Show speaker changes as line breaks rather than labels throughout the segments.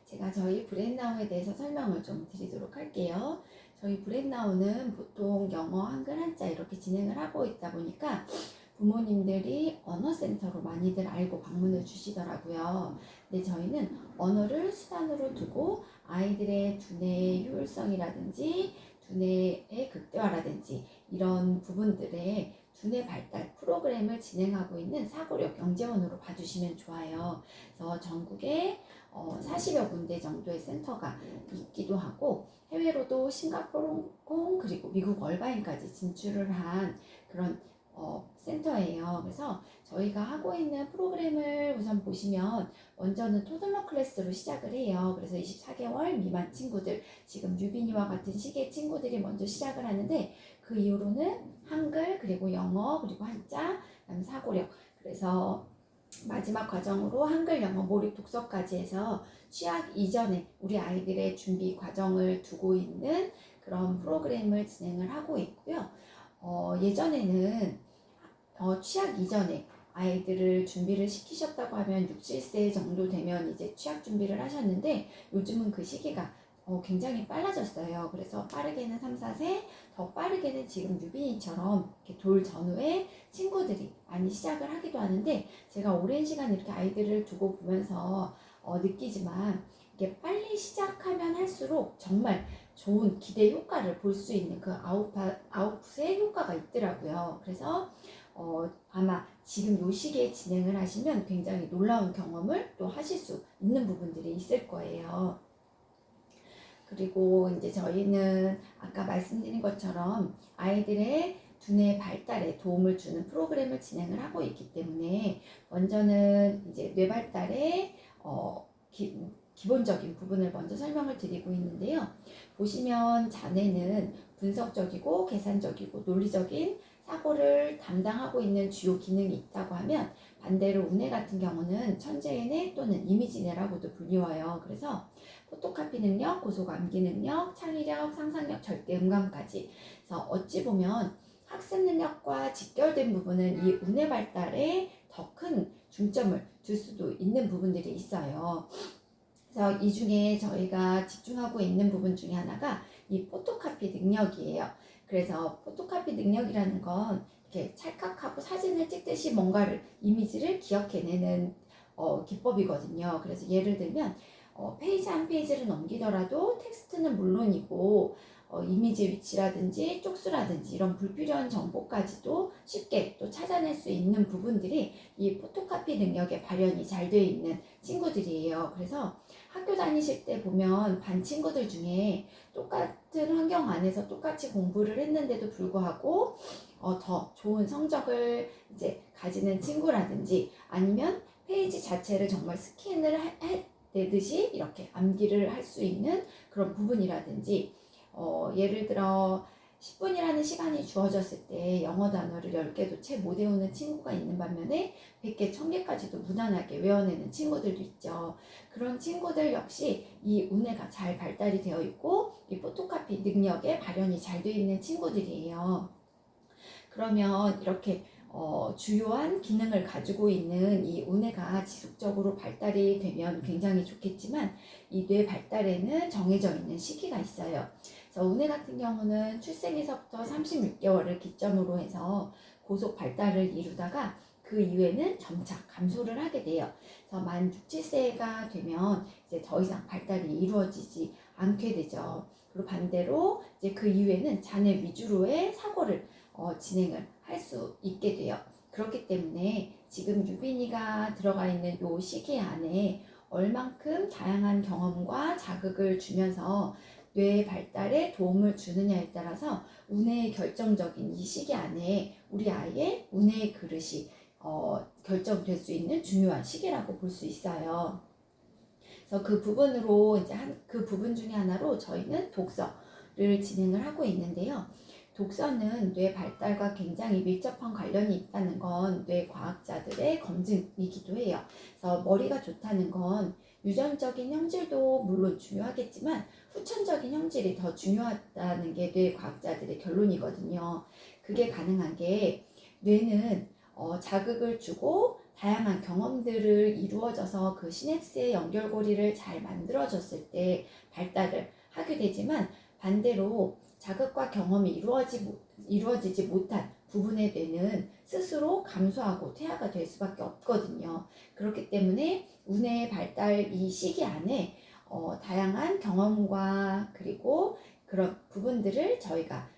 제가 저희 브렛나우에 대해서 설명을 좀 드리도록 할게요. 저희 브렛나우는 보통 영어, 한글, 한자 이렇게 진행을 하고 있다 보니까 부모님들이 언어센터로 많이들 알고 방문을 주시더라고요. 근데 저희는 언어를 수단으로 두고 아이들의 두뇌의 효율성이라든지 두뇌의 극대화라든지 이런 부분들의 두뇌 발달 프로그램을 진행하고 있는 사고력 영재원으로 봐주시면 좋아요. 그래서 전국에 40여 군데 정도의 센터가 있기도 하고 해외로도 싱가포르, 홍콩 그리고 미국 얼바인까지 진출을 한 그런 센터예요. 그래서 저희가 하고 있는 프로그램을 우선 보시면 먼저는 토들러 클래스로 시작을 해요. 그래서 24개월 미만 친구들, 지금 유빈이와 같은 시기의 친구들이 먼저 시작을 하는데 그 이후로는 한글 그리고 영어 그리고 한자 그다음에 사고력, 그래서 마지막 과정으로 한글, 영어, 몰입, 독서까지 해서 취학 이전에 우리 아이들의 준비 과정을 두고 있는 그런 프로그램을 진행을 하고 있고요. 예전에는 취학 이전에 아이들을 준비를 시키셨다고 하면 6, 7세 정도 되면 이제 취학 준비를 하셨는데 요즘은 그 시기가 굉장히 빨라졌어요. 그래서 빠르게는 3, 4세, 더 빠르게는 지금 유빈이처럼 이렇게 돌 전후에 친구들이 많이 시작을 하기도 하는데 제가 오랜 시간 이렇게 아이들을 두고 보면서 느끼지만 이게 빨리 시작하면 할수록 정말 좋은 기대 효과를 볼 수 있는 그 아웃풋의 효과가 있더라고요. 그래서 아마 지금 이 시기에 진행을 하시면 굉장히 놀라운 경험을 또 하실 수 있는 부분들이 있을 거예요. 그리고 이제 저희는 아까 말씀드린 것처럼 아이들의 두뇌 발달에 도움을 주는 프로그램을 진행을 하고 있기 때문에 먼저는 이제 뇌 발달의 기본적인 부분을 먼저 설명을 드리고 있는데요. 보시면 자네는 분석적이고 계산적이고 논리적인 사고를 담당하고 있는 주요 기능이 있다고 하면 반대로 우뇌 같은 경우는 천재뇌 또는 이미지뇌라고도 불리워요. 그래서 포토카피 능력, 고속 암기 능력, 창의력, 상상력, 절대 음감까지. 그래서 어찌 보면 학습 능력과 직결된 부분은 이 우뇌 발달에 더 큰 중점을 둘 수도 있는 부분들이 있어요. 그래서 이 중에 저희가 집중하고 있는 부분 중에 하나가 이 포토카피 능력이에요. 그래서 포토카피 능력이라는 건 이렇게 찰칵하고 사진을 찍듯이 뭔가를 이미지를 기억해내는 기법이거든요. 그래서 예를 들면 페이지 한 페이지를 넘기더라도 텍스트는 물론이고 이미지 위치라든지 쪽수라든지 이런 불필요한 정보까지도 쉽게 또 찾아낼 수 있는 부분들이 이 포토카피 능력에 발현이 잘 되어 있는 친구들이에요. 그래서 학교 다니실 때 보면 반 친구들 중에 똑같은 환경 안에서 똑같이 공부를 했는데도 불구하고 더 좋은 성적을 이제 가지는 친구라든지 아니면 페이지 자체를 정말 스캔을 내듯이 이렇게 암기를 할 수 있는 그런 부분이라든지 예를 들어 10분이라는 시간이 주어졌을 때 영어 단어를 10개도 채 못 외우는 친구가 있는 반면에 100개, 1000개까지도 무난하게 외워내는 친구들도 있죠. 그런 친구들 역시 이 우뇌가 잘 발달이 되어 있고 이 포토카피 능력에 발현이 잘 되어 있는 친구들이에요. 그러면 이렇게 주요한 기능을 가지고 있는 이 우뇌가 지속적으로 발달이 되면 굉장히 좋겠지만 이 뇌 발달에는 정해져 있는 시기가 있어요. 그래서 우뇌 같은 경우는 출생에서부터 36개월을 기점으로 해서 고속 발달을 이루다가 그 이후에는 점차 감소를 하게 돼요. 그래서 만 6, 7세가 되면 이제 더 이상 발달이 이루어지지 않게 되죠. 그리고 반대로 이제 그 이후에는 자네 위주로의 사고를 진행을 할 수 있게 돼요. 그렇기 때문에 지금 유빈이가 들어가 있는 요 시기 안에 얼만큼 다양한 경험과 자극을 주면서 뇌 발달에 도움을 주느냐에 따라서 우뇌의 결정적인 이 시기 안에 우리 아이의 우뇌의 그릇이 결정될 수 있는 중요한 시기라고 볼 수 있어요. 그래서 그 부분으로 이제 그 부분 중에 하나로 저희는 독서를 진행을 하고 있는데요. 독서는 뇌 발달과 굉장히 밀접한 관련이 있다는 건 뇌 과학자들의 검증이기도 해요. 그래서 머리가 좋다는 건 유전적인 형질도 물론 중요하겠지만 후천적인 형질이 더 중요하다는 게 뇌 과학자들의 결론이거든요. 그게 가능한 게 뇌는 자극을 주고 다양한 경험들을 이루어져서 그 시냅스의 연결고리를 잘 만들어졌을 때 발달을 하게 되지만, 반대로 자극과 경험이 이루어지지 못한 부분에 대해는 스스로 감소하고 퇴화가 될 수밖에 없거든요. 그렇기 때문에 운의 발달 이 시기 안에 다양한 경험과 그리고 그런 부분들을 저희가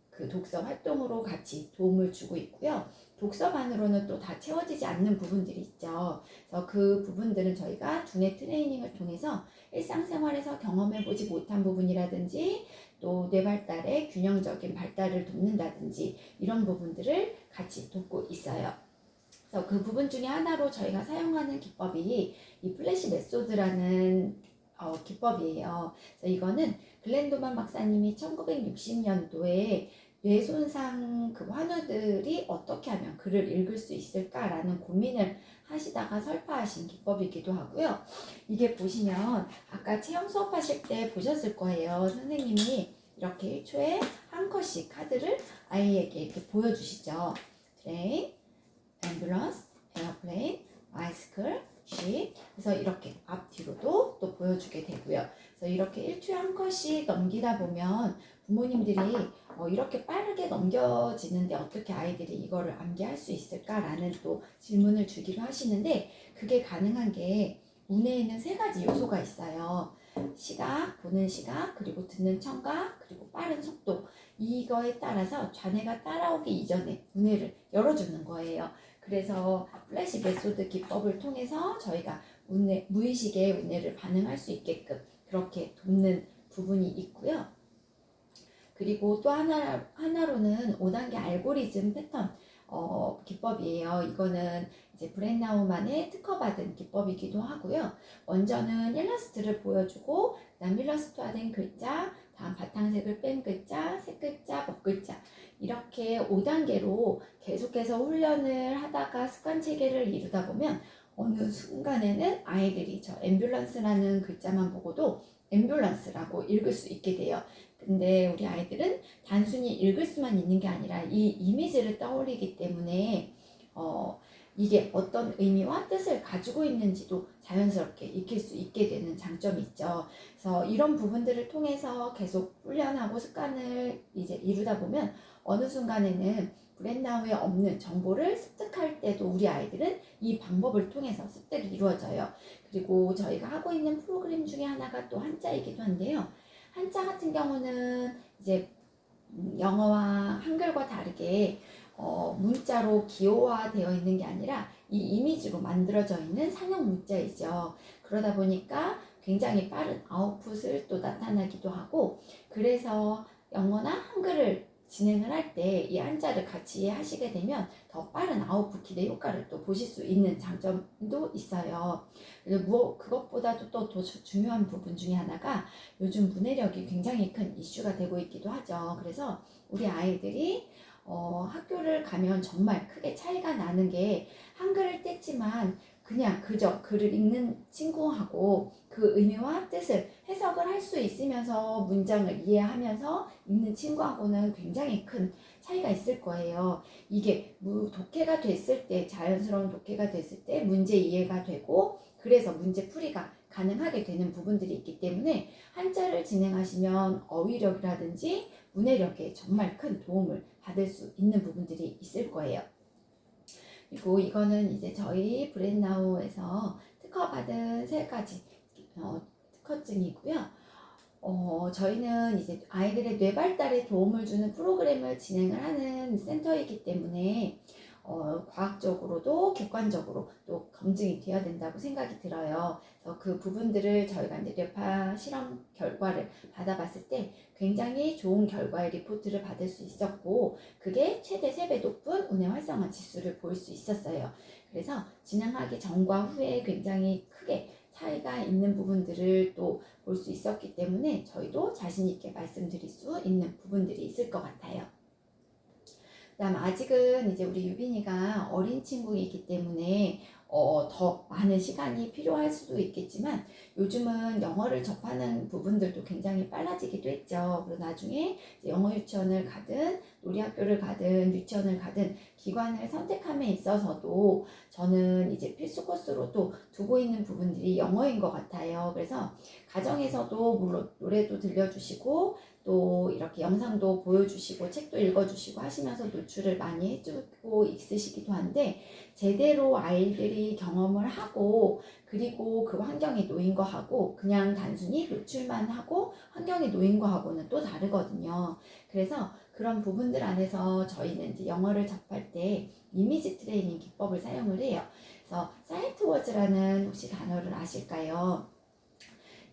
그 독서 활동으로 같이 도움을 주고 있고요. 독서만으로는 또 다 채워지지 않는 부분들이 있죠. 그래서 그 부분들은 저희가 두뇌 트레이닝을 통해서 일상생활에서 경험해보지 못한 부분이라든지 또 뇌 발달의 균형적인 발달을 돕는다든지 이런 부분들을 같이 돕고 있어요. 그래서 그 부분 중에 하나로 저희가 사용하는 기법이 이 플래시 메소드라는 기법이에요. 그래서 이거는 글렌도만 박사님이 1960년도에 뇌손상 그 환우들이 어떻게 하면 글을 읽을 수 있을까라는 고민을 하시다가 설파하신 기법이기도 하고요. 이게 보시면 아까 체험 수업하실 때 보셨을 거예요. 선생님이 이렇게 1초에 한 컷씩 카드를 아이에게 이렇게 보여주시죠. 트레인, 앰뷸런스, 에어플레인, 바이스클, 쉽. 그래서 이렇게 앞뒤로도 또 보여주게 되고요. 그래서 이렇게 1초에 한 컷씩 넘기다 보면 부모님들이 이렇게 빠르게 넘겨지는데 어떻게 아이들이 이거를 암기할 수 있을까라는 또 질문을 주기도 하시는데, 그게 가능한 게 운에는 3가지 요소가 있어요. 시각, 보는 시각, 그리고 듣는 청각, 그리고 빠른 속도. 이거에 따라서 좌뇌가 따라오기 이전에 운해를 열어주는 거예요. 그래서 플래시 메소드 기법을 통해서 저희가 무의식의 운해를 반응할 수 있게끔 그렇게 돕는 부분이 있고요. 그리고 또 하나로는 5단계 알고리즘 패턴 기법이에요. 이거는 이제 브랜나우만의 특허받은 기법이기도 하고요. 먼저는 일러스트를 보여주고, 그다음 일러스트화된 글자, 다음 바탕색을 뺀 글자, 색 글자, 먹 글자, 이렇게 5단계로 계속해서 훈련을 하다가 습관 체계를 이루다 보면 어느 순간에는 아이들이 저 앰뷸런스라는 글자만 보고도 앰뷸런스라고 읽을 수 있게 돼요. 근데 우리 아이들은 단순히 읽을 수만 있는 게 아니라 이 이미지를 떠올리기 때문에 이게 어떤 의미와 뜻을 가지고 있는지도 자연스럽게 익힐 수 있게 되는 장점이 있죠. 그래서 이런 부분들을 통해서 계속 훈련하고 습관을 이제 이루다 보면 어느 순간에는 브랜나우에 없는 정보를 습득할 때도 우리 아이들은 이 방법을 통해서 습득이 이루어져요. 그리고 저희가 하고 있는 프로그램 중에 하나가 또 한자이기도 한데요. 한자 같은 경우는 이제 영어와 한글과 다르게 문자로 기호화되어 있는 게 아니라 이 이미지로 만들어져 있는 상형 문자이죠. 그러다 보니까 굉장히 빠른 아웃풋을 또 나타나기도 하고, 그래서 영어나 한글을 진행을 할 때 이 한자를 같이 하시게 되면 더 빠른 아웃풋 기대 효과를 또 보실 수 있는 장점도 있어요. 그리고 그것보다도 또 더 중요한 부분 중에 하나가 요즘 문해력이 굉장히 큰 이슈가 되고 있기도 하죠. 그래서 우리 아이들이 학교를 가면 정말 크게 차이가 나는 게, 한글을 뗐지만 그냥 그저 글을 읽는 친구하고 그 의미와 뜻을 해석을 할 수 있으면서 문장을 이해하면서 읽는 친구하고는 굉장히 큰 차이가 있을 거예요. 이게 독해가 됐을 때, 자연스러운 독해가 됐을 때 문제 이해가 되고, 그래서 문제 풀이가 가능하게 되는 부분들이 있기 때문에 한자를 진행하시면 어휘력이라든지 문해력에 정말 큰 도움을 받을 수 있는 부분들이 있을 거예요. 그리고 이거는 이제 저희 브랜나우에서 특허받은 3가지 특허증이고요. 저희는 이제 아이들의 뇌 발달에 도움을 주는 프로그램을 진행을 하는 센터이기 때문에 과학적으로도 객관적으로 또 검증이 되어야 된다고 생각이 들어요. 그래서 그 부분들을 저희가 이제 뇌파 실험 결과를 받아봤을 때 굉장히 좋은 결과의 리포트를 받을 수 있었고, 그게 최대 3배 높은 운의 활성화 지수를 보일 수 있었어요. 그래서 진행하기 전과 후에 굉장히 크게 차이가 있는 부분들을 또 볼 수 있었기 때문에 저희도 자신 있게 말씀드릴 수 있는 부분들이 있을 것 같아요. 그다음 아직은 이제 우리 유빈이가 어린 친구이기 때문에 더 많은 시간이 필요할 수도 있겠지만 요즘은 영어를 접하는 부분들도 굉장히 빨라지기도 했죠. 그리고 나중에 영어 유치원을 가든 놀이학교를 가든 유치원을 가든 기관을 선택함에 있어서도 저는 이제 필수 코스로 또 두고 있는 부분들이 영어인 것 같아요. 그래서 가정에서도 물론 노래도 들려주시고 또 이렇게 영상도 보여주시고 책도 읽어주시고 하시면서 노출을 많이 해주고 있으시기도 한데 제대로 아이들이 경험을 하고 그리고 그 환경에 놓인 거하고 그냥 단순히 노출만 하고 환경에 놓인 거하고는 또 다르거든요. 그래서 그런 부분들 안에서 저희는 이제 영어를 접할 때 이미지 트레이닝 기법을 사용을 해요. 그래서 사이트 워즈라는 혹시 단어를 아실까요?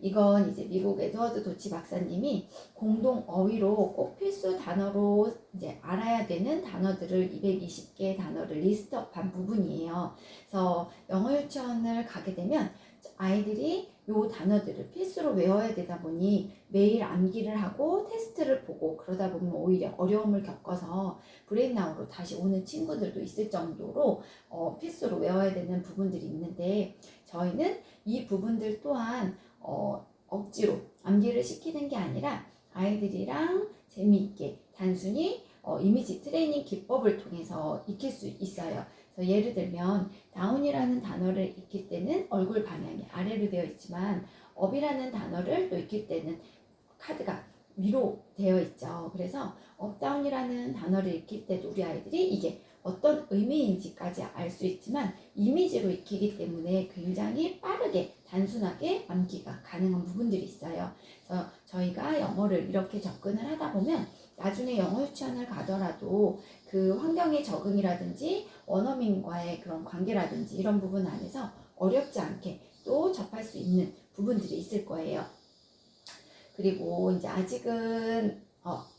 이건 이제 미국 에드워드 도치 박사님이 공동 어휘로 꼭 필수 단어로 이제 알아야 되는 단어들을 220개 단어를 리스트업한 부분이에요. 그래서 영어 유치원을 가게 되면 아이들이 요 단어들을 필수로 외워야 되다 보니 매일 암기를 하고 테스트를 보고 그러다 보면 오히려 어려움을 겪어서 브레인아웃으로 다시 오는 친구들도 있을 정도로 필수로 외워야 되는 부분들이 있는데 저희는 이 부분들 또한 억지로 암기를 시키는 게 아니라 아이들이랑 재미있게 단순히 이미지 트레이닝 기법을 통해서 익힐 수 있어요. 그래서 예를 들면 다운이라는 단어를 익힐 때는 얼굴 방향이 아래로 되어 있지만 업이라는 단어를 또 익힐 때는 카드가 위로 되어 있죠. 그래서 업다운이라는 단어를 익힐 때도 우리 아이들이 이게 어떤 의미인지까지 알 수 있지만 이미지로 익히기 때문에 굉장히 빠르게 단순하게 암기가 가능한 부분들이 있어요. 그래서 저희가 영어를 이렇게 접근을 하다 보면 나중에 영어 유치원을 가더라도 그 환경의 적응이라든지 원어민과의 그런 관계라든지 이런 부분 안에서 어렵지 않게 또 접할 수 있는 부분들이 있을 거예요. 그리고 이제 아직은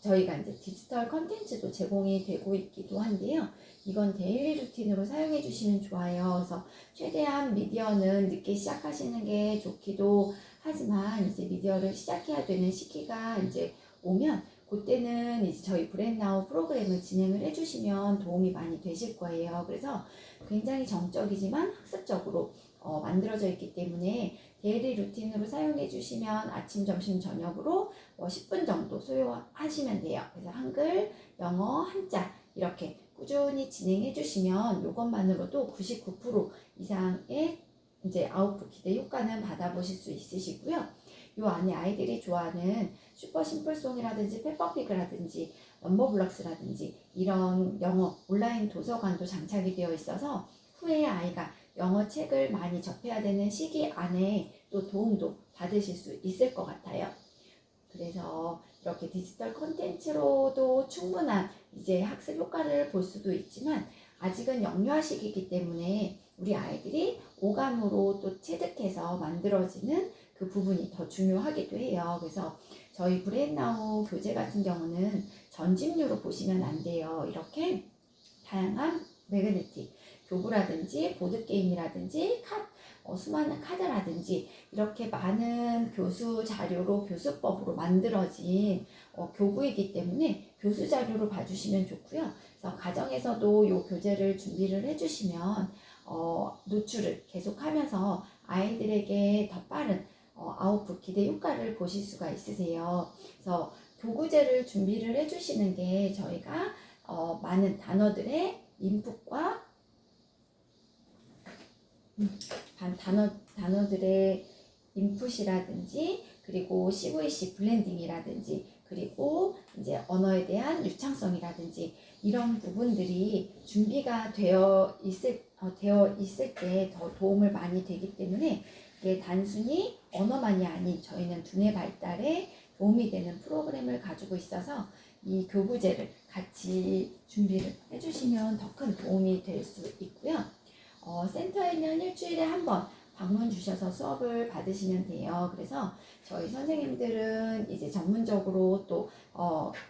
저희가 이제 디지털 컨텐츠도 제공이 되고 있기도 한데요. 이건 데일리 루틴으로 사용해 주시면 좋아요. 그래서 최대한 미디어는 늦게 시작하시는 게 좋기도 하지만 이제 미디어를 시작해야 되는 시기가 이제 오면 그때는 이제 저희 브레인나우 프로그램을 진행을 해주시면 도움이 많이 되실 거예요. 그래서 굉장히 정적이지만 학습적으로 만들어져 있기 때문에 데일리 루틴으로 사용해 주시면 아침, 점심, 저녁으로 10분 정도 소요하시면 돼요. 그래서 한글, 영어, 한자 이렇게 꾸준히 진행해 주시면 이것만으로도 99% 이상의 이제 아웃풋 기대 효과는 받아보실 수 있으시고요. 요 안에 아이들이 좋아하는 슈퍼 심플송이라든지 페퍼피그라든지 넘버블럭스라든지 이런 영어 온라인 도서관도 장착이 되어 있어서 후에 아이가 영어 책을 많이 접해야 되는 시기 안에 또 도움도 받으실 수 있을 것 같아요. 그래서 이렇게 디지털 콘텐츠로도 충분한 이제 학습 효과를 볼 수도 있지만 아직은 영유아 시기이기 때문에 우리 아이들이 오감으로 또 체득해서 만들어지는 그 부분이 더 중요하기도 해요. 그래서 저희 브레인나우 교재 같은 경우는 전집류로 보시면 안 돼요. 이렇게 다양한 매그네틱 교구라든지 보드게임이라든지 수많은 카드라든지 이렇게 많은 교수 자료로 교수법으로 만들어진 교구이기 때문에 교수 자료로 봐주시면 좋고요. 그래서 가정에서도 이 교재를 준비를 해주시면 노출을 계속하면서 아이들에게 더 빠른 아웃풋 기대 효과를 보실 수가 있으세요. 그래서 교구제를 준비를 해주시는 게 저희가 많은 단어들의 인풋과 단어들의 인풋이라든지 그리고 CVC 블렌딩이라든지 그리고 이제 언어에 대한 유창성이라든지 이런 부분들이 준비가 되어 있을 때 더 도움을 많이 되기 때문에 이게 단순히 언어만이 아닌 저희는 두뇌 발달에 도움이 되는 프로그램을 가지고 있어서 이 교구제를 같이 준비를 해주시면 더 큰 도움이 될 수 있고요. 센터에는 일주일에 한 번 방문 주셔서 수업을 받으시면 돼요. 그래서 저희 선생님들은 이제 전문적으로 또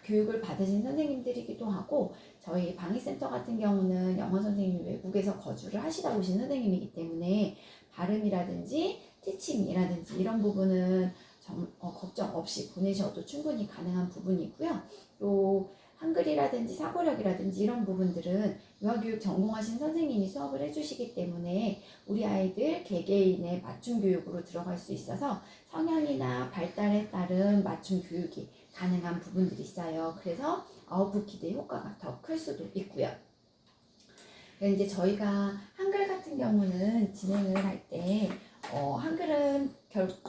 교육을 받으신 선생님들이기도 하고 저희 방위센터 같은 경우는 영어 선생님이 외국에서 거주를 하시다 오신 선생님이기 때문에 발음이라든지 티칭이라든지 이런 부분은 걱정 없이 보내셔도 충분히 가능한 부분이고요. 또 한글이라든지 사고력이라든지 이런 부분들은 유아교육 전공하신 선생님이 수업을 해주시기 때문에 우리 아이들 개개인의 맞춤 교육으로 들어갈 수 있어서 성향이나 발달에 따른 맞춤 교육이 가능한 부분들이 있어요. 그래서 아웃풋키드의 효과가 더 클 수도 있고요. 이제 저희가 한글 같은 경우는 진행을 할 때 한글은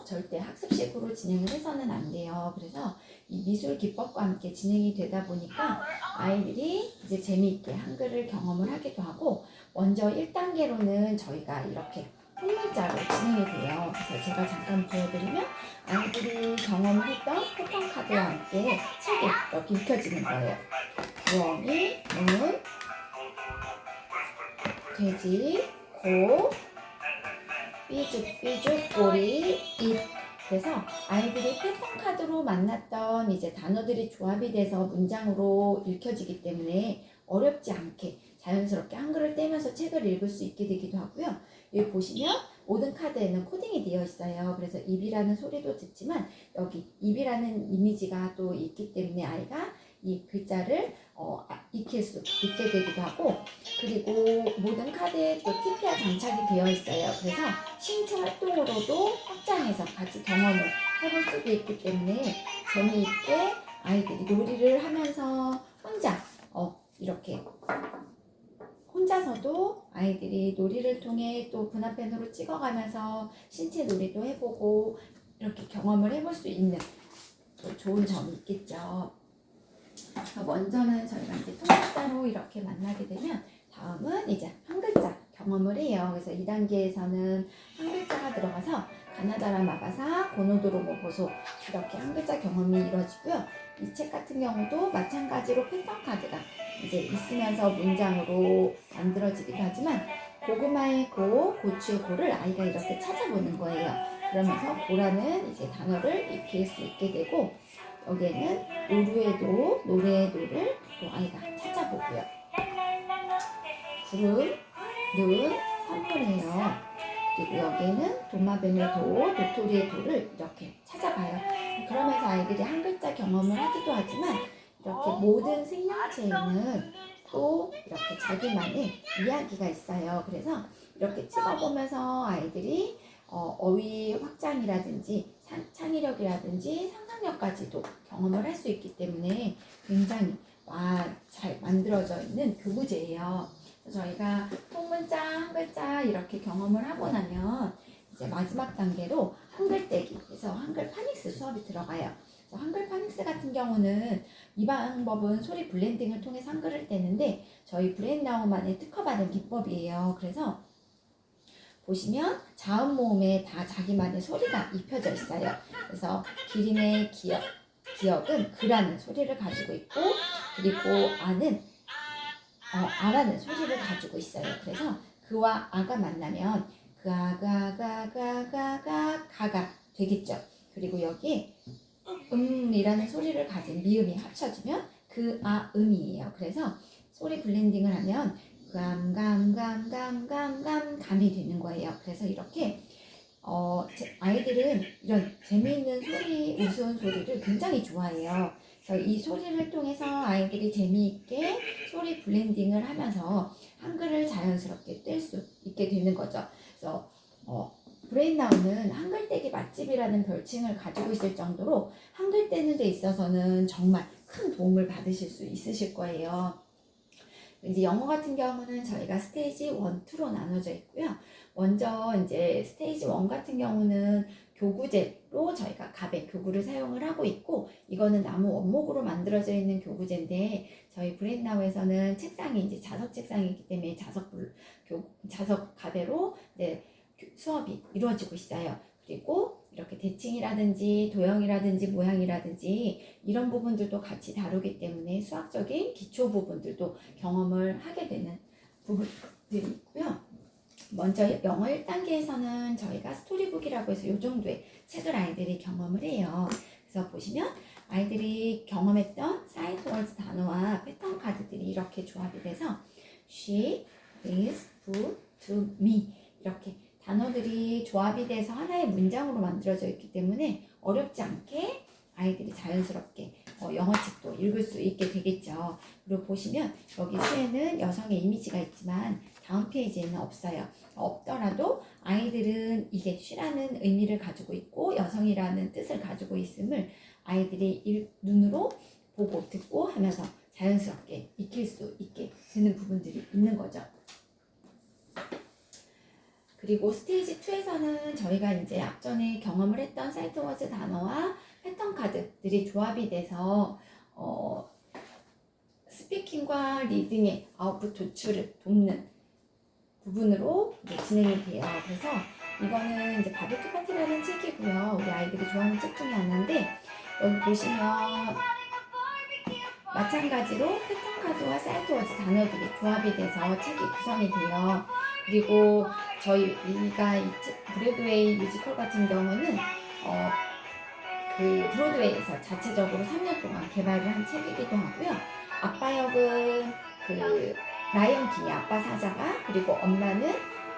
절대 학습식으로 진행을 해서는 안 돼요. 그래서 이 미술 기법과 함께 진행이 되다 보니까 아이들이 이제 재미있게 한글을 경험을 하기도 하고, 먼저 1단계로는 저희가 이렇게 통문자로 진행이 돼요. 그래서 제가 잠깐 보여드리면 아이들이 경험을 했던 패턴카드와 함께 책이 이렇게 익혀지는 거예요. 부엉이, 문, 돼지, 고, 삐죽삐죽, 꼬리, 입. 그래서 아이들이 패턴카드로 만났던 이제 단어들이 조합이 돼서 문장으로 읽혀지기 때문에 어렵지 않게 자연스럽게 한글을 떼면서 책을 읽을 수 있게 되기도 하고요. 여기 보시면 모든 카드에는 코딩이 되어 있어요. 그래서 입이라는 소리도 듣지만 여기 입이라는 이미지가 또 있기 때문에 아이가 이 글자를 익힐 수 있게 되기도 하고, 그리고 모든 카드에 또 TPR 장착이 되어 있어요. 그래서 신체 활동으로도 확장해서 같이 경험을 해볼 수도 있기 때문에 재미있게 아이들이 놀이를 하면서 혼자 이렇게 혼자서도 아이들이 놀이를 통해 또 분화펜으로 찍어가면서 신체 놀이도 해보고 이렇게 경험을 해볼 수 있는 또 좋은 점이 있겠죠. 먼저는 저희가 이제 통문자로 이렇게 만나게 되면 다음은 이제 한 글자 경험을 해요. 그래서 2단계에서는 한 글자가 들어가서 가나다라 마바사, 고노도로모 보소 이렇게 한 글자 경험이 이루어지고요. 이 책 같은 경우도 마찬가지로 패턴 카드가 이제 있으면서 문장으로 만들어지기도 하지만 고구마의 고, 고추의 고를 아이가 이렇게 찾아보는 거예요. 그러면서 고라는 이제 단어를 익힐 수 있게 되고, 여기에는 노루의 노, 노래의 노를 또 아이가 찾아보고요. 구름, 눈, 선물이에요. 그리고 여기에는 도마뱀의 도, 도토리의 도를 이렇게 찾아봐요. 그러면서 아이들이 한 글자 경험을 하기도 하지만 이렇게 모든 생명체에는 또 이렇게 자기만의 이야기가 있어요. 그래서 이렇게 찍어보면서 아이들이 어휘 확장이라든지 창의력이라든지 상상력까지도 경험을 할 수 있기 때문에 굉장히 잘 만들어져 있는 교구제예요. 저희가 통문자, 한 글자 이렇게 경험을 하고 나면 이제 마지막 단계로 한글 떼기, 그래서 한글 파닉스 수업이 들어가요. 그래서 한글 파닉스 같은 경우는 이 방법은 소리 블렌딩을 통해서 한글을 떼는데 저희 브레인나우만의 특허받은 기법이에요. 그래서 보시면 자음 모음에 다 자기만의 소리가 입혀져 있어요. 그래서 기린의 기억은 그라는 소리를 가지고 있고, 그리고 아라는 소리를 가지고 있어요. 그래서 그와 아가 만나면 가가 되겠죠. 그리고 여기 이라는 소리를 가진 미음이 합쳐지면 음이에요. 그래서 소리 블렌딩을 하면 감이 되는 거예요. 그래서 이렇게 아이들은 이런 재미있는 소리, 우스운 소리를 굉장히 좋아해요. 그래서 이 소리를 통해서 아이들이 재미있게 소리 블렌딩을 하면서 한글을 자연스럽게 뗄 수 있게 되는 거죠. 그래서 브레인나우는 한글 떼기 맛집이라는 별칭을 가지고 있을 정도로 한글 떼는 데 있어서는 정말 큰 도움을 받으실 수 있으실 거예요. 이제 영어 같은 경우는 저희가 스테이지 1, 2로 나눠져 있고요. 먼저 이제 스테이지 1 같은 경우는 교구제로 저희가 가베 교구를 사용을 하고 있고, 이거는 나무 원목으로 만들어져 있는 교구제인데 저희 브레인나우에서는 책상이 이제 자석 책상이기 때문에 자석 가베로 이제 수업이 이루어지고 있어요. 그리고 이렇게 대칭이라든지 도형이라든지 모양이라든지 이런 부분들도 같이 다루기 때문에 수학적인 기초 부분들도 경험을 하게 되는 부분들이 있고요. 먼저 영어 1단계에서는 저희가 스토리북이라고 해서 이 정도의 책을 아이들이 경험을 해요. 그래서 보시면 아이들이 경험했던 사이드 월드 단어와 패턴 카드들이 이렇게 조합이 돼서 She is good to me 이렇게 단어들이 조합이 돼서 하나의 문장으로 만들어져 있기 때문에 어렵지 않게 아이들이 자연스럽게 영어 책도 읽을 수 있게 되겠죠. 그리고 보시면 여기 시에는 여성의 이미지가 있지만 다음 페이지에는 없어요. 없더라도 아이들은 이게 쉬라는 의미를 가지고 있고 여성이라는 뜻을 가지고 있음을 아이들이 눈으로 보고 듣고 하면서 자연스럽게 익힐 수 있게 되는 부분들이 있는 거죠. 그리고 스테이지 2에서는 저희가 이제 앞전에 경험을 했던 사이트워즈 단어와 패턴 카드들이 조합이 돼서 스피킹과 리딩의 아웃풋 도출을 돕는 부분으로 이제 진행이 돼요. 그래서 이거는 이제 바베큐 파티라는 책이고요. 우리 아이들이 좋아하는 책 중에 하나인데 여기 보시면 마찬가지로 패턴 카드와 사이트워즈 단어들이 조합이 돼서 책이 구성이 돼요. 그리고 저희가 이 브로드웨이 뮤지컬 같은 경우는 그 브로드웨이에서 자체적으로 3년 동안 개발을 한 책이기도 하고요. 아빠 역은 그 라이언 킹의 아빠 사자가, 그리고 엄마는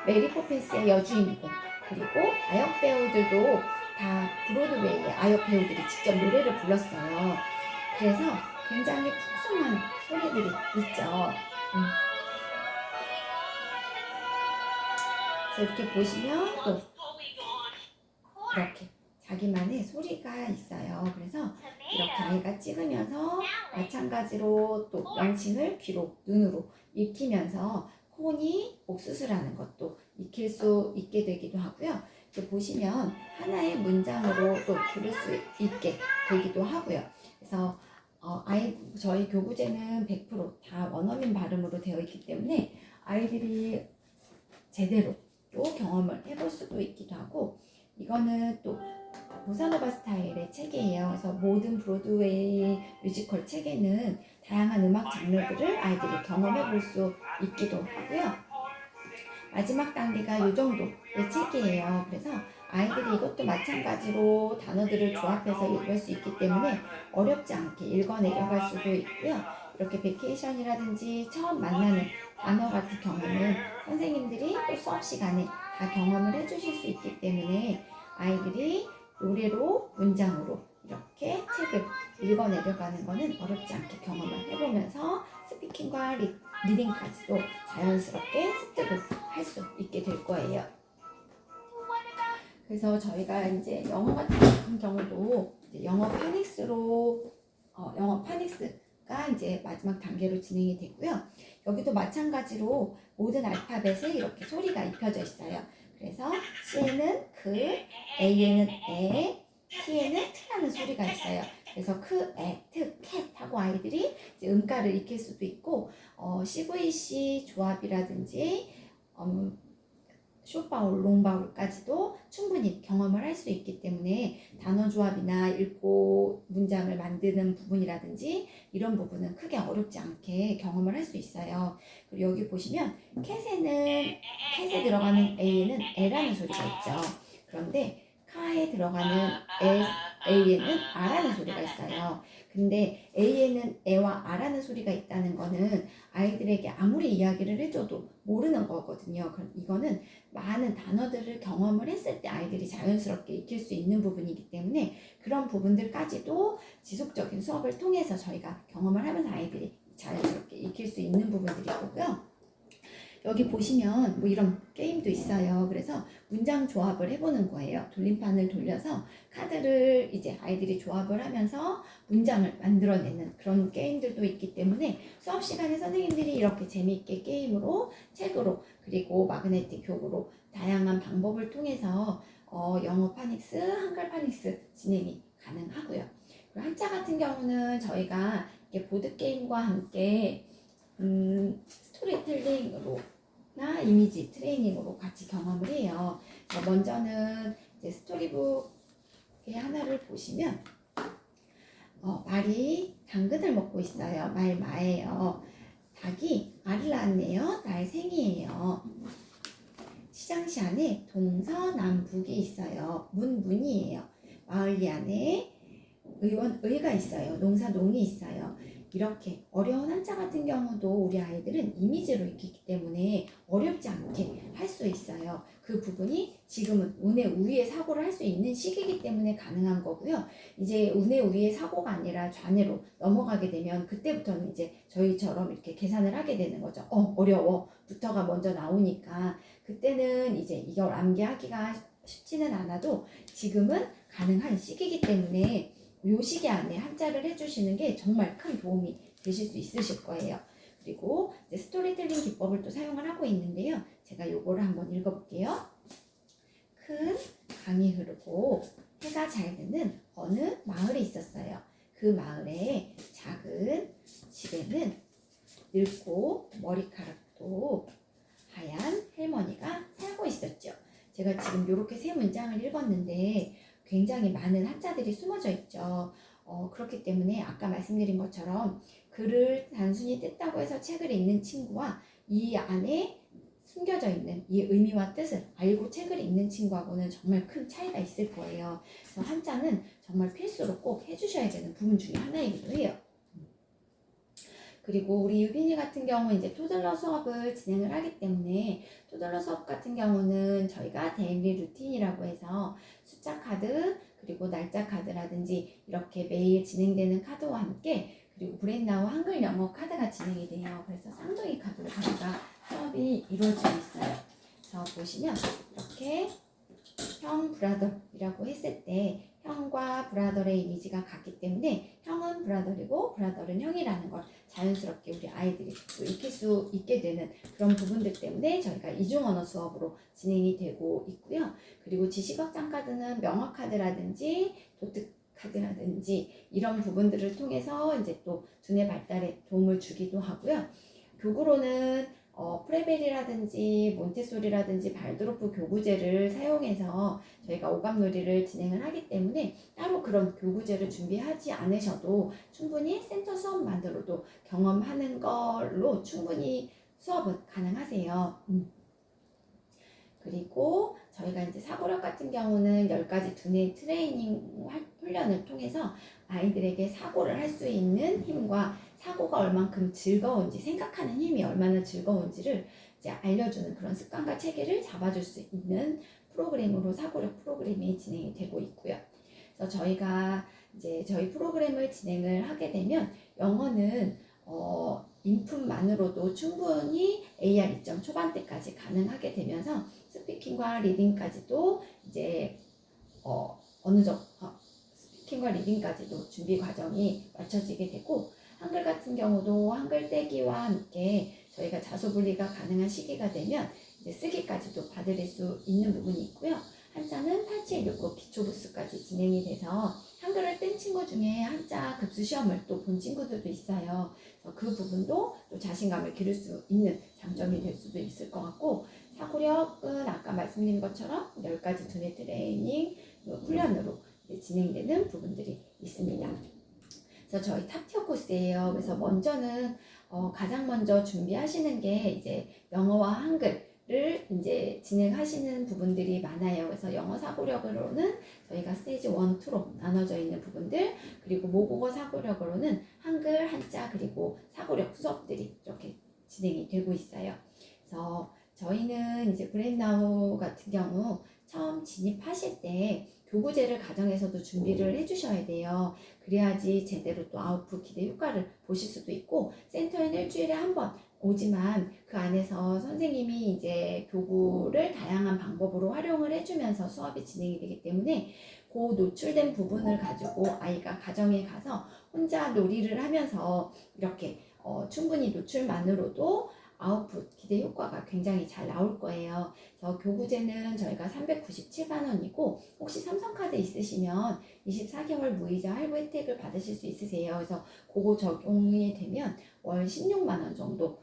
메리 포핀스의 여주인공, 그리고 아역 배우들도 다 브로드웨이의 아역 배우들이 직접 노래를 불렀어요. 그래서 굉장히 풍성한 소리들이 있죠. 그래서 이렇게 보시면 또 이렇게 자기만의 소리가 있어요. 그래서 이렇게 아이가 찍으면서 마찬가지로 또 명칭을 귀로, 눈으로 익히면서 콘이 옥수수라는 것도 익힐 수 있게 되기도 하고요. 이렇게 보시면 하나의 문장으로 또 들을 수 있게 되기도 하고요. 그래서 저희 교구제는 100% 원어민 발음으로 되어 있기 때문에 아이들이 제대로 또 경험을 해볼 수도 있기도 하고, 이거는 또 보사노바 스타일의 책이에요. 그래서 모든 브로드웨이 뮤지컬 책에는 다양한 음악 장르들을 아이들이 경험해 볼 수 있기도 하고요. 마지막 단계가 이 정도의 책이에요. 그래서 아이들이 이것도 마찬가지로 단어들을 조합해서 읽을 수 있기 때문에 어렵지 않게 읽어 내려갈 수도 있고요. 이렇게 베케이션이라든지 처음 만나는 단어 같은 경우는 선생님들이 또 수업 시간에 다 경험을 해주실 수 있기 때문에 아이들이 노래로, 문장으로 이렇게 책을 읽어 내려가는 거는 어렵지 않게 경험을 해보면서 스피킹과 리딩까지도 자연스럽게 습득을 할 수 있게 될 거예요. 그래서 저희가 이제 영어 같은 경우도 이제 영어 파닉스가 이제 마지막 단계로 진행이 됐고요. 여기도 마찬가지로 모든 알파벳에 이렇게 소리가 입혀져 있어요. 그래서 C에는 그, A에는 에, T에는 트라는 소리가 있어요. 그래서 크, 에, 트, 캣 하고 아이들이 이제 음가를 익힐 수도 있고, CVC 조합이라든지 숏바울, 롱바울까지도 충분히 경험을 할 수 있기 때문에 단어 조합이나 읽고 문장을 만드는 부분이라든지 이런 부분은 크게 어렵지 않게 경험을 할 수 있어요. 그리고 여기 보시면 캣에 들어가는 A에는 에라는 소리가 있죠. 그런데 카에 들어가는 A에는 아라는 소리가 있어요. 근데 A에는 에와 아라는 소리가 있다는 거는 아이들에게 아무리 이야기를 해줘도 모르는 거거든요. 그럼 이거는 많은 단어들을 경험을 했을 때 아이들이 자연스럽게 익힐 수 있는 부분이기 때문에 그런 부분들까지도 지속적인 수업을 통해서 저희가 경험을 하면서 아이들이 자연스럽게 익힐 수 있는 부분들이고요. 여기 보시면 뭐 이런 게임도 있어요. 그래서 문장 조합을 해보는 거예요. 돌림판을 돌려서 카드를 이제 아이들이 조합을 하면서 문장을 만들어내는 그런 게임들도 있기 때문에 수업 시간에 선생님들이 이렇게 재미있게 게임으로, 책으로, 그리고 마그네틱 교구로 다양한 방법을 통해서 영어 파닉스, 한글 파닉스 진행이 가능하고요. 그리고 한자 같은 경우는 저희가 이렇게 보드게임과 함께 스토리텔링으로 나 이미지 트레이닝으로 같이 경험을 해요. 먼저는 이제 스토리북의 하나를 보시면 말이 당근을 먹고 있어요. 말마예요. 닭이 알을 낳았네요. 날 생이에요. 시장시 안에 동서남북이 있어요. 문이에요. 마을리 안에 의가 있어요. 농사 농이 있어요. 이렇게 어려운 한자 같은 경우도 우리 아이들은 이미지로 익히기 때문에 어렵지 않게 할 수 있어요. 그 부분이 지금은 운의 우위의 사고를 할 수 있는 시기이기 때문에 가능한 거고요. 이제 운의 우위의 사고가 아니라 좌뇌로 넘어가게 되면 그때부터는 이제 저희처럼 이렇게 계산을 하게 되는 거죠. 어려워 부터가 먼저 나오니까 그때는 이제 이걸 암기하기가 쉽지는 않아도 지금은 가능한 시기이기 때문에 요 시기 안에 한자를 해주시는 게 정말 큰 도움이 되실 수 있으실 거예요. 그리고 이제 스토리텔링 기법을 또 사용을 하고 있는데요. 제가 요거를 한번 읽어볼게요. 큰 강이 흐르고 해가 잘 드는 어느 마을이 있었어요. 그 마을에 작은 집에는 늙고 머리카락도 하얀 할머니가 살고 있었죠. 제가 지금 이렇게 세 문장을 읽었는데 굉장히 많은 한자들이 숨어져 있죠. 그렇기 때문에 아까 말씀드린 것처럼 글을 단순히 뗐다고 해서 책을 읽는 친구와 이 안에 숨겨져 있는 이 의미와 뜻을 알고 책을 읽는 친구하고는 정말 큰 차이가 있을 거예요. 그래서 한자는 정말 필수로 꼭 해주셔야 되는 부분 중에 하나이기도 해요. 그리고 우리 유빈이 같은 경우는 이제 토들러 수업을 진행을 하기 때문에 토들러 수업 같은 경우는 저희가 데일리 루틴이라고 해서 숫자 카드 그리고 날짜 카드라든지 이렇게 매일 진행되는 카드와 함께 그리고 브레인나우 한글 영어 카드가 진행이 돼요. 그래서 쌍둥이 카드로 저희가 수업이 이루어지고 있어요. 그래서 보시면 이렇게 형 브라더이라고 했을 때 형과 브라더의 이미지가 같기 때문에 형은 브라더이고 브라더는 형이라는 걸 자연스럽게 우리 아이들이 또 익힐 수 있게 되는 그런 부분들 때문에 저희가 이중언어 수업으로 진행이 되고 있고요. 그리고 지식확장 카드는 명화 카드라든지 도트 카드라든지 이런 부분들을 통해서 이제 또 두뇌 발달에 도움을 주기도 하고요. 교구로는 프레벨이라든지 몬테소리라든지 발드로프 교구제를 사용해서 저희가 오감놀이를 진행을 하기 때문에 따로 그런 교구제를 준비하지 않으셔도 충분히 센터 수업만으로도 경험하는 걸로 충분히 수업은 가능하세요. 그리고 저희가 이제 사고력 같은 경우는 10가지 두뇌 트레이닝 훈련을 통해서 아이들에게 사고를 할 수 있는 힘과 사고가 얼만큼 즐거운지 생각하는 힘이 얼마나 즐거운지를 이제 알려주는 그런 습관과 체계를 잡아줄 수 있는 프로그램으로 사고력 프로그램이 진행이 되고 있고요. 그래서 저희가 이제 저희 프로그램을 진행을 하게 되면 영어는 인풋만으로도 충분히 AR 2점 초반대까지 가능하게 되면서 스피킹과 리딩까지도 이제 어느 정도 스피킹과 리딩까지도 준비 과정이 맞춰지게 되고 한글 같은 경우도 한글 떼기와 함께 저희가 자소분리가 가능한 시기가 되면 이제 쓰기까지도 받을 수 있는 부분이 있고요. 한자는 8769 기초부스까지 진행이 돼서 한글을 뗀 친구 중에 한자 급수 시험을 또 본 친구들도 있어요. 그래서 그 부분도 또 자신감을 기를 수 있는 장점이 될 수도 있을 것 같고 사고력은 아까 말씀드린 것처럼 10가지 두뇌 트레이닝 훈련으로 진행되는 부분들이 있습니다. 그래서 저희 탑티어 코스예요. 그래서 먼저는 가장 먼저 준비하시는 게 이제 영어와 한글을 이제 진행하시는 부분들이 많아요. 그래서 영어 사고력으로는 저희가 스테이지 1, 2로 나눠져 있는 부분들, 그리고 모국어 사고력으로는 한글, 한자, 그리고 사고력 수업들이 이렇게 진행이 되고 있어요. 그래서 저희는 이제 브레인나우 같은 경우 처음 진입하실 때 교구제를 가정에서도 준비를 해주셔야 돼요. 그래야지 제대로 또 아웃풋 기대 효과를 보실 수도 있고 센터에는 일주일에 한 번 오지만 그 안에서 선생님이 이제 교구를 다양한 방법으로 활용을 해주면서 수업이 진행이 되기 때문에 그 노출된 부분을 가지고 아이가 가정에 가서 혼자 놀이를 하면서 이렇게 충분히 노출만으로도 아웃풋 기대 효과가 굉장히 잘 나올 거예요. 그래서 교구제는 저희가 397만 원이고 혹시 삼성카드 있으시면 24개월 무이자 할부 혜택을 받으실 수 있으세요. 그래서 그거 적용이 되면 월 16만 원 정도